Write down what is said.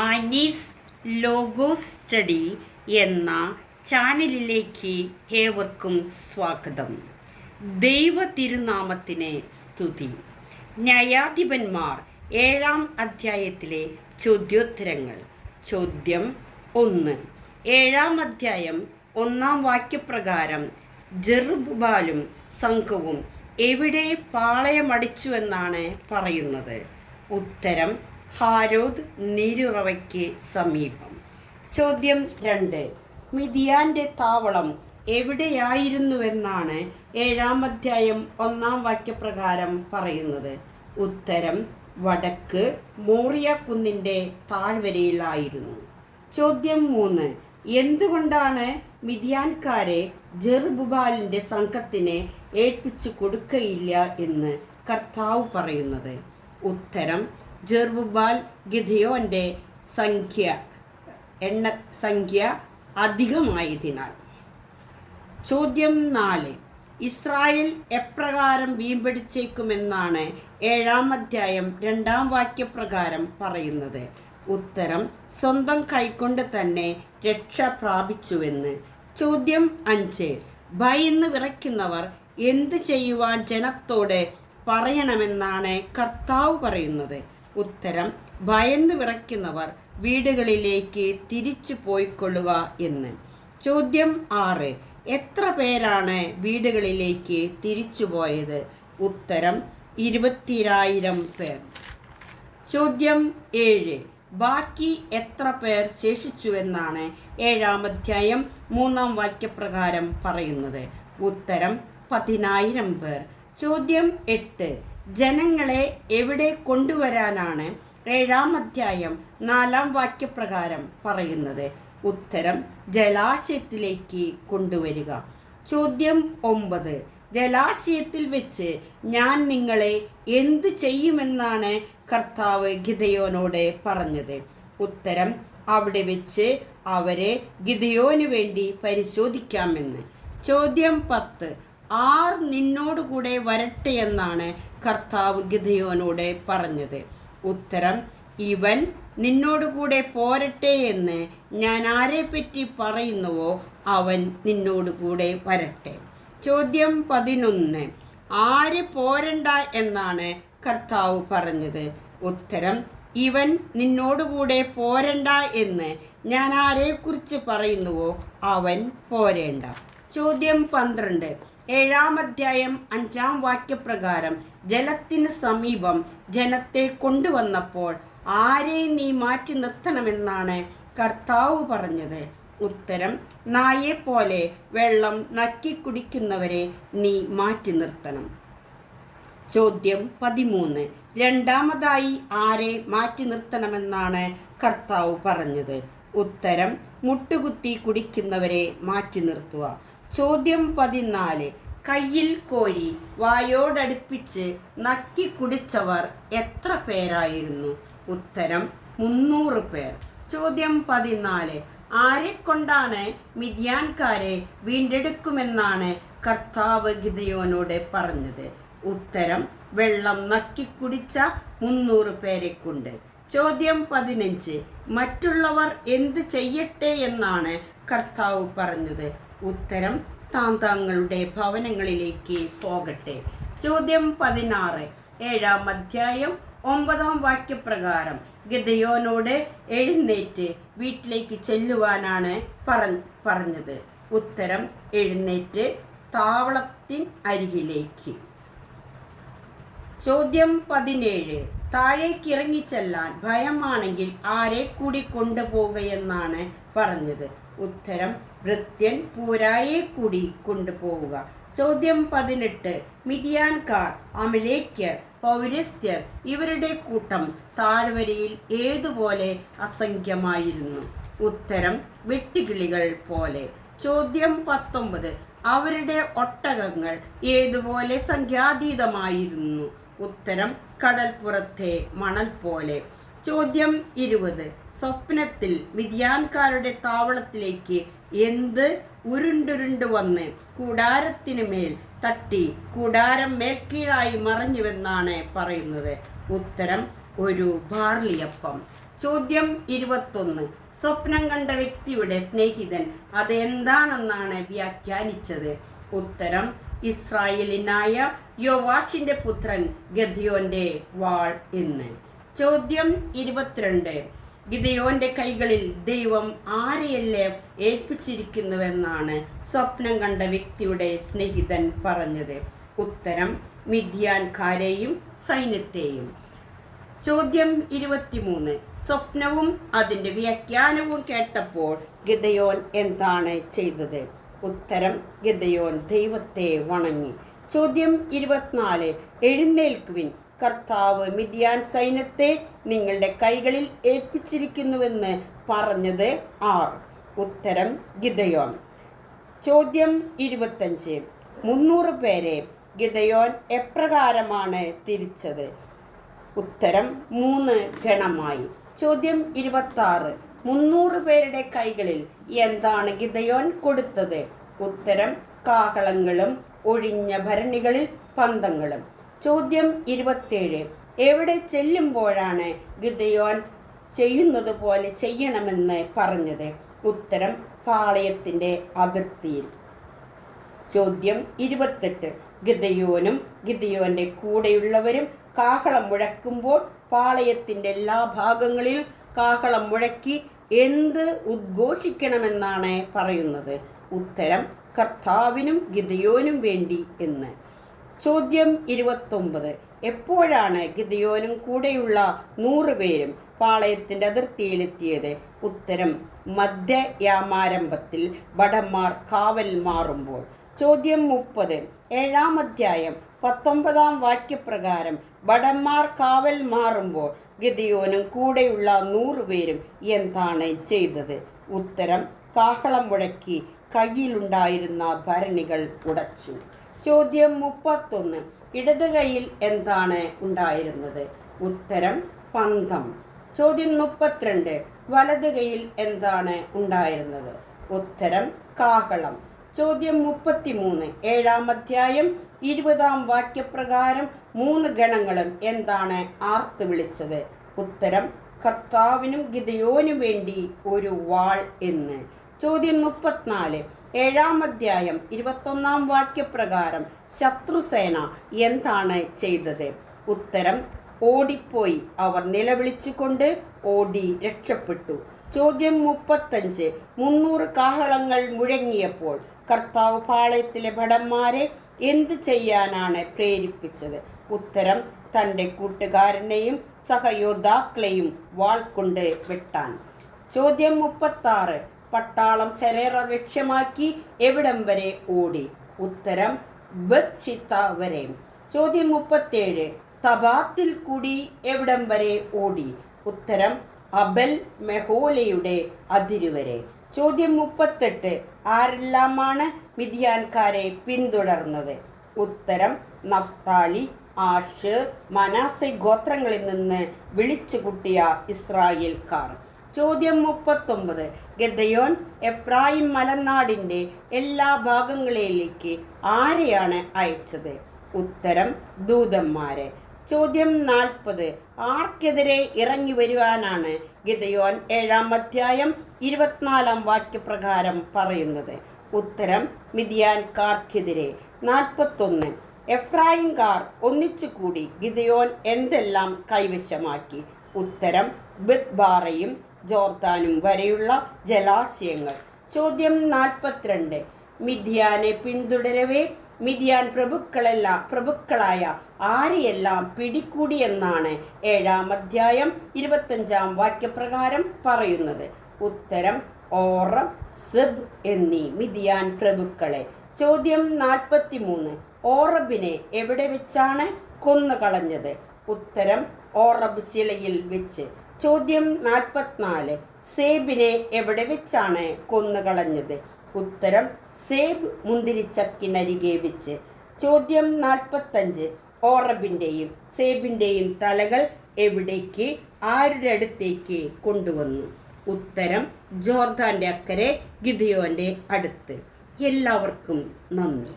Annie's logos study എന്ന ചാനലിലേക്ക് ഏവർക്കും സ്വാഗതം. ദൈവ തിരുനാമത്തിന് സ്തുതി. ന്യായാധിപന്മാർ 7-ാം അധ്യായത്തിലെ ചോദ്യോത്തരങ്ങൾ. ചോദ്യം 1. 7-ാം അധ്യായം 1-ാം വാക്യപ്രകാരം ജെറുബ്ബാലും സംഘവും എവിടെ പാളയമടിച്ചുവെന്നാണ് പറയുന്നത്? ഉത്തരം ഹാരോദ് നീരുറവയ്ക്ക് സമീപം. ചോദ്യം 2. മിദിയാന്റെ താവളം എവിടെയായിരുന്നുവെന്നാണ് 7-ാം അധ്യായം 1-ാം വാക്യപ്രകാരം പറയുന്നത്? ഉത്തരം വടക്ക് മോറിയ കുന്നിൻ്റെ താഴ്വരയിലായിരുന്നു. ചോദ്യം 3. എന്തുകൊണ്ടാണ് മിദിയാൻകാരെ ജെറുബ്ബാലിൻ്റെ സംഘത്തിന് ഏൽപ്പിച്ചു കൊടുക്കയില്ല എന്ന് കർത്താവ് പറയുന്നത്? ഉത്തരം ജെറുബ്ബാൽ ഗിദെയോന്റെ സംഖ്യ അധികമായതിനാൽ. ചോദ്യം 4. ഇസ്രായേൽ എപ്രകാരം വീമ്പടിച്ചേക്കുമെന്നാണ് 7-ാം അധ്യായം 2-ാം വാക്യപ്രകാരം പറയുന്നത്? ഉത്തരം സ്വന്തം കൈകൊണ്ട് തന്നെ രക്ഷ പ്രാപിച്ചുവെന്ന്. ചോദ്യം 5. ഭയന്ന് വിറയ്ക്കുന്നവർ എന്ത് ചെയ്യുവാൻ ജനത്തോട് പറയണമെന്നാണ് കർത്താവ് പറയുന്നത്? ഉത്തരം ഭയന്ന് വിറയ്ക്കുന്നവർ വീടുകളിലേക്ക് തിരിച്ചു പോയിക്കൊള്ളുക എന്ന്. ചോദ്യം 6. എത്ര പേരാണ് വീടുകളിലേക്ക് തിരിച്ചു പോയത്? ഉത്തരം 20,000 പേർ. ചോദ്യം 7. ബാക്കി എത്ര പേർ ശേഷിച്ചുവെന്നാണ് 7-ാം അധ്യായം 3-ാം വാക്യപ്രകാരം പറയുന്നത്? ഉത്തരം 10,000 പേർ. ചോദ്യം 8. ജനങ്ങളെ എവിടെ കൊണ്ടുവരാനാണ് 7-ാം അധ്യായം 4-ാം വാക്യപ്രകാരം പറയുന്നത്? ഉത്തരം ജലാശയത്തിലേക്ക് കൊണ്ടുവരിക. ചോദ്യം 9. ജലാശയത്തിൽ വെച്ച് ഞാൻ നിങ്ങളെ എന്തു ചെയ്യുമെന്നാണ് കർത്താവ് ഗിദെയോനോട് പറഞ്ഞത്? ഉത്തരം അവിടെ വെച്ച് അവരെ ഗിദെയോന് വേണ്ടി പരിശോധിക്കാമെന്ന്. ചോദ്യം 10. ആർ നിന്നോടുകൂടെ വരട്ടെ എന്നാണ് കർത്താവ് ഗിദെയോനോട് പറഞ്ഞത്? ഉത്തരം ഇവൻ നിന്നോടുകൂടെ പോരട്ടെ എന്ന് ഞാൻ ആരെപ്പറ്റി പറയുന്നുവോ അവൻ നിന്നോടുകൂടെ വരട്ടെ. ചോദ്യം 11. ആര് പോരണ്ട എന്നാണ് കർത്താവ് പറഞ്ഞത്? ഉത്തരം ഇവൻ നിന്നോടുകൂടെ പോരണ്ട എന്ന് ഞാൻ ആരെക്കുറിച്ച് പറയുന്നുവോ അവൻ പോരേണ്ട. ചോദ്യം 12. 7-ാം അധ്യായം 5-ാം വാക്യപ്രകാരം ജലത്തിന് സമീപം ജനത്തെ കൊണ്ടുവന്നപ്പോൾ ആരെ നീ മാറ്റി നിർത്തണമെന്നാണ് കർത്താവ് പറഞ്ഞത്? ഉത്തരം നായെപ്പോലെ വെള്ളം നക്കി കുടിക്കുന്നവരെ നീ മാറ്റി നിർത്തണം. ചോദ്യം 13. രണ്ടാമതായി ആരെ മാറ്റി നിർത്തണമെന്നാണ് കർത്താവ് പറഞ്ഞത്? ഉത്തരം മുട്ടുകുത്തി കുടിക്കുന്നവരെ മാറ്റി നിർത്തുക. ചോദ്യം 14. കയ്യിൽ കോരി വായോടടുപ്പിച്ച് നക്കി കുടിച്ചവർ എത്ര പേരായിരുന്നു? ഉത്തരം 300 പേർ. ചോദ്യം 14. ആരെക്കൊണ്ടാണ് മിദ്യാൻകാരെ വീണ്ടെടുക്കുമെന്നാണ് കർത്താവ് ഗിദെയോനോട് പറഞ്ഞത്? ഉത്തരം വെള്ളം നക്കി കുടിച്ച 300 പേരെ കൊണ്ട്. ചോദ്യം 15. മറ്റുള്ളവർ എന്ത് ചെയ്യട്ടെ എന്നാണ് കർത്താവ് പറഞ്ഞത്? ഉത്തരം തങ്ങളുടെ ഭവനങ്ങളിലേക്ക് പോകട്ടെ. ചോദ്യം 16. 7-ാം അധ്യായം 9-ാം വാക്യപ്രകാരം ഗിദെയോനോട് എഴുന്നേറ്റ് വീട്ടിലേക്ക് ചെല്ലുവാനാണ് പറഞ്ഞത്? ഉത്തരം എഴുന്നേറ്റ് താവളത്തിൻ അരികിലേക്ക്. ചോദ്യം 17. താഴേക്ക് ഇറങ്ങിച്ചെല്ലാൻ ഭയമാണെങ്കിൽ ആരെ കൂടി കൊണ്ടുപോവുകയെന്നാണ് പറഞ്ഞത്? ഉത്തരം ഭൃത്യൻ പൂരായെ കൂടി കൊണ്ടുപോവുക. ചോദ്യം 18. മിദ്യാൻകാർ, അമലേക്യർ, പൗരസ്ത്യർ ഇവരുടെ കൂട്ടം താഴ്വരയിൽ ഏതുപോലെ അസംഖ്യമായിരുന്നു? ഉത്തരം വെട്ടുകിളികൾ പോലെ. ചോദ്യം 19. അവരുടെ ഒട്ടകങ്ങൾ ഏതുപോലെ സംഖ്യാതീതമായിരുന്നു? ഉത്തരം കടൽപ്പുറത്തെ മണൽ പോലെ. ചോദ്യം 20. സ്വപ്നത്തിൽ മിദ്യാൻകാരുടെ താവളത്തിലേക്ക് എന്ത് ഉരുണ്ടുരുണ്ടു വന്ന് കൂടാരത്തിനു മേൽ തട്ടി കൂടാരം മേൽക്കീഴായി മറഞ്ഞുവെന്നാണ് പറയുന്നത്? ഉത്തരം ഒരു ബാർലിയപ്പം. ചോദ്യം 21. സ്വപ്നം കണ്ട വ്യക്തിയുടെ സ്നേഹിതൻ അത് എന്താണെന്നാണ് വ്യാഖ്യാനിച്ചത്? ഉത്തരം ഇസ്രായേലിനായ യോവാഷിന്റെ പുത്രൻ ഗിദെയോന്റെ വാൾ എന്ന്. ചോദ്യം 22. ഗിദെയോന്റെ കൈകളിൽ ദൈവം ആരെയെല്ലാം ഏൽപ്പിച്ചിരിക്കുന്നുവെന്നാണ് സ്വപ്നം കണ്ട വ്യക്തിയുടെ സ്നേഹിതൻ പറഞ്ഞത്? ഉത്തരം മിദ്യാൻകാരെയും സൈന്യത്തെയും. ചോദ്യം 23. സ്വപ്നവും അതിൻ്റെ വ്യാഖ്യാനവും കേട്ടപ്പോൾ ഗിദെയോൻ എന്താണ് ചെയ്തത്? ഉത്തരം ഗിദെയോൻ ദൈവത്തെ വണങ്ങി. ചോദ്യം 24. എഴുന്നേൽക്കുവിൻ, കർത്താവ് മിദ്യാൻ സൈന്യത്തെ നിങ്ങളുടെ കൈകളിൽ ഏൽപ്പിച്ചിരിക്കുന്നുവെന്ന് പറഞ്ഞത് ആർ? ഉത്തരം ഗിദെയോൻ. ചോദ്യം 25. 300 പേരെ ഗിദെയോൻ എപ്രകാരമാണ് തിരിച്ചത്? ഉത്തരം 3 ഗണമായി. ചോദ്യം 26. 300 പേരുടെ കൈകളിൽ എന്താണ് ഗിദെയോൻ കൊടുത്തത്? ഉത്തരം കാഹളങ്ങളും ഒഴിഞ്ഞ ഭരണികളിൽ പന്തങ്ങളും. ചോദ്യം 27. എവിടെ ചെല്ലുമ്പോഴാണ് ഗിദെയോൻ ചെയ്യുന്നത് പോലെ ചെയ്യണമെന്ന് പറഞ്ഞത്? ഉത്തരം പാളയത്തിൻ്റെ അതിർത്തിയിൽ. ചോദ്യം 28. ഗിദെയോനും ഗിദെയോന്റെ കൂടെയുള്ളവരും കാഹളം മുഴക്കുമ്പോൾ പാളയത്തിൻ്റെ എല്ലാ ഭാഗങ്ങളിലും കാഹളം മുഴക്കി എന്ത് ഉദ്ഘോഷിക്കണമെന്നാണ് പറയുന്നത്? ഉത്തരം കർത്താവിനും ഗിദെയോനും വേണ്ടി എന്ന്. ചോദ്യം 29. എപ്പോഴാണ് ഗിദെയോനും കൂടെയുള്ള 100 പേരും പാളയത്തിൻ്റെ അതിർത്തിയിലെത്തിയത്? ഉത്തരം മധ്യയാമാരംഭത്തിൽ ഭടന്മാർ കാവൽ മാറുമ്പോൾ. ചോദ്യം 30. 7-ാം അധ്യായം 19-ാം വാക്യപ്രകാരം ഭടന്മാർ കാവൽ മാറുമ്പോൾ ഗിദെയോനും കൂടെയുള്ള 100 പേരും എന്താണ് ചെയ്തത്? ഉത്തരം കാഹളം മുഴക്കി കയ്യിലുണ്ടായിരുന്ന ഭരണികൾ ഉടച്ചു. ചോദ്യം 31. ഇടത് കൈയിൽ എന്താണ് ഉണ്ടായിരുന്നത്? ഉത്തരം പന്തം. ചോദ്യം 32. വലത് കൈയിൽ എന്താണ് ഉണ്ടായിരുന്നത്? ഉത്തരം കാഹളം. ചോദ്യം 33. 7-ാം അധ്യായം 20-ാം വാക്യപ്രകാരം 3 ഗണങ്ങളും എന്താണ് ആർത്ത് വിളിച്ചത്? ഉത്തരം കർത്താവിനും ഗിദെയോനും വേണ്ടി ഒരു വാൾ എന്ന്. ചോദ്യം 34. 7-ാം അധ്യായം 21-ാം വാക്യപ്രകാരം ശത്രുസേന എന്താണ് ചെയ്തത്? ഉത്തരം ഓടിപ്പോയി. അവർ നിലവിളിച്ചുകൊണ്ട് ഓടി രക്ഷപ്പെട്ടു. ചോദ്യം 35. 300 കാഹളങ്ങൾ മുഴങ്ങിയപ്പോൾ കർത്താവ് പാളയത്തിലെ ഭടന്മാരെ എന്ത് ചെയ്യാനാണ് പ്രേരിപ്പിച്ചത്? ഉത്തരം തൻ്റെ കൂട്ടുകാരനെയും സഹയോദ്ധാക്കളെയും വാൾ കൊണ്ട് വെട്ടാൻ. ചോദ്യം 36. പട്ടാളം സെരേറ ലക്ഷ്യമാക്കി എവിടം വരെ ഓടി? ഉത്തരം ബത്ഷിത്ത വരെ. ചോദ്യം 37. തബാത്തിൽ കൂടി എവിടം വരെ ഓടി? ഉത്തരം അബൽ മെഹോലയുടെ അതിരുവരെ. ചോദ്യം 38. ആരെല്ലാമാണ് മിദ്യാൻകാരെ പിന്തുടർന്നത്? ഉത്തരം നഫ്താലി, ആഷേർ, മനാസെ ഗോത്രങ്ങളിൽ നിന്ന് വിളിച്ചു കൂട്ടിയ ഇസ്രായേൽക്കാർ. ചോദ്യം 39. ഗിദെയോൻ എഫ്രായിം മലനാടിൻ്റെ എല്ലാ ഭാഗങ്ങളിലേക്ക് ആരെയാണ് അയച്ചത്? ഉത്തരം ദൂതന്മാരെ. ചോദ്യം 40. ആർക്കെതിരെ ഇറങ്ങി വരുവാനാണ് ഗിദെയോൻ 7-ാം അധ്യായം 24-ാം വാക്യപ്രകാരം പറയുന്നത്? ഉത്തരം മിദ്യാൻകാർക്കെതിരെ. 41. എഫ്രായിംകാർ ഒന്നിച്ചുകൂടി ഗിദെയോൻ എന്തെല്ലാം കൈവശമാക്കി? ഉത്തരം ബത്ബാറയും ജോർദാനും വരെയുള്ള ജലാശയങ്ങൾ. ചോദ്യം 42. മിദ്യാനെ പിന്തുടരവേ മിദ്യാൻ പ്രഭുക്കളായ ആരെയെല്ലാം പിടികൂടിയെന്നാണ് 7-ാം അധ്യായം 25-ാം വാക്യപ്രകാരം പറയുന്നത്? ഉത്തരം ഓറബ്, സെബ് എന്നീ മിദ്യാൻ പ്രഭുക്കളെ. ചോദ്യം 43. ഓറബിനെ എവിടെ വെച്ചാണ് കൊന്നുകളഞ്ഞത്? ഉത്തരം ഓറബ് ശിലയിൽ വെച്ച്. ചോദ്യം 44. സേബിനെ എവിടെ വെച്ചാണ് കൊന്നുകളഞ്ഞത്? ഉത്തരം സേബ് മുന്തിരിച്ചക്കിനരികെ വെച്ച്. ചോദ്യം 45. ഓറബിൻ്റെയും സേബിൻ്റെയും തലകൾ എവിടേക്ക്, ആരുടെ അടുത്തേക്ക് കൊണ്ടുവന്നു? ഉത്തരം ജോർദാൻ്റെ അക്കരെ ഗിദെയോൻ്റെ അടുത്ത്. എല്ലാവർക്കും നന്ദി.